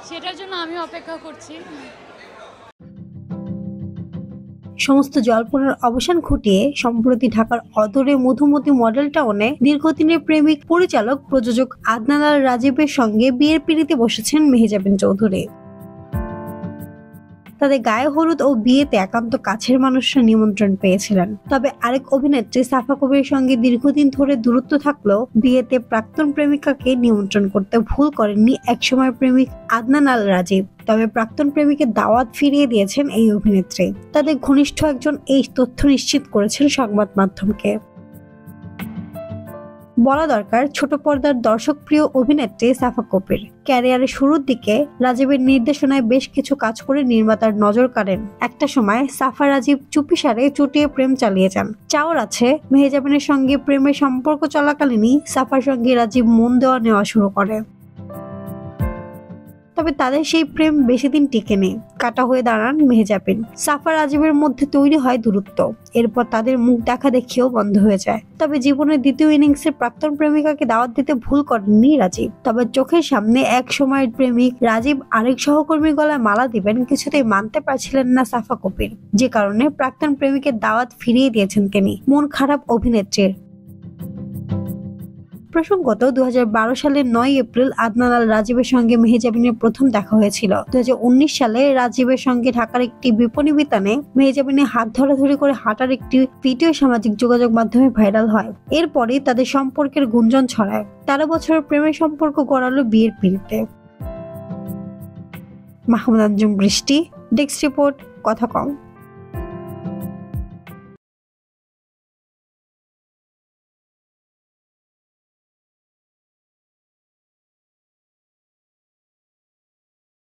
সেটার জন্য আমি অপেক্ষা করছি। সমস্ত জল্পনার অবসান ঘটিয়ে সম্প্রতি ঢাকার অদূরে মধুমতি মডেল টাউনে দীর্ঘদিনের প্রেমিক পরিচালক প্রযোজক আদনান আল রাজীবের সঙ্গে বিয়ের পিঁড়িতে বসেছেন মেহেজাবিন চৌধুরী। তাদের গায়ে হলুদ ও বিয়েতে একান্ত কাছের মানুষরা নিমন্ত্রণ পেয়েছিলেন। তবে আরেক অভিনেত্রী সাফা কবিরের সঙ্গে দীর্ঘদিন ধরে দূরত্ব থাকলেও বিয়েতে প্রাক্তন প্রেমিকাকে নিমন্ত্রণ করতে ভুল করেননি একসময় প্রেমিক আদনান আল রাজীব। তবে প্রাক্তন প্রেমিকের দাওয়াত ফিরিয়ে দিয়েছেন এই অভিনেত্রী। তাদের ঘনিষ্ঠ একজন এই তথ্য নিশ্চিত করেছেন সংবাদ মাধ্যমকে। বলা দরকার, ছোট পর্দার দর্শকপ্রিয় অভিনেত্রী সাফা কবির ক্যারিয়ারের শুরুর দিকে রাজীবের নির্দেশনায় বেশ কিছু কাজ করে নির্মাতার নজর কাড়েন। একটা সময় সাফা রাজীব চুপিসারে চুটিয়ে প্রেম চালিয়ে যান। চাওয়ার আছে, মেহেজাবিনের সঙ্গে প্রেমের সম্পর্ক চলাকালীনই সাফার সঙ্গে রাজীব মন দেওয়া নেওয়া শুরু করে। তবে তাদের সেই প্রেম বেশি দিন টিকে নেই। কাটা হয়ে দাঁড়ান মেহেজাবিন। সাফা রাজীবের মধ্যে তৈরি হয় দূরত্ব। এরপর তাদের মুখ দেখা দেখিও বন্ধ হয়ে যায়। তবে জীবনের দ্বিতীয় ইনিংসের প্রাক্তন প্রেমিকাকে দাওয়াত দিতে ভুল করেননি রাজীব। তবে চোখের সামনে এক সময়ের প্রেমিক রাজীব আরেক সহকর্মীর গলায় মালা দিবেন কিছুতেই মানতে পারছিলেন না সাফা কবির, যে কারণে প্রাক্তন প্রেমিকের দাওয়াত ফিরিয়ে দিয়েছেন তিনি। মন খারাপ অভিনেত্রীর। প্রসঙ্গত 2012 সালের 9 এপ্রিল আদনান আল রাজীবের সঙ্গে মেহেজাবিনের প্রথম দেখা হয়েছিল। 2019 সালে রাজীবের সঙ্গে ঢাকার একটি বিপণী বিতানে মেহেজাবিনের হাত ধরাধরি করে হাঁটার একটি ভিডিও সামাজিক যোগাযোগ মাধ্যমে ভাইরাল হয়। এরপরই তাদের সম্পর্কের গুঞ্জন ছড়ায়। 13 বছরের প্রেমের সম্পর্ক গড়ালো বিয়ের পিঁড়িতে। মাহমুদ আঞ্জুম বৃষ্টি, ডেস্ক রিপোর্ট, কথা কম।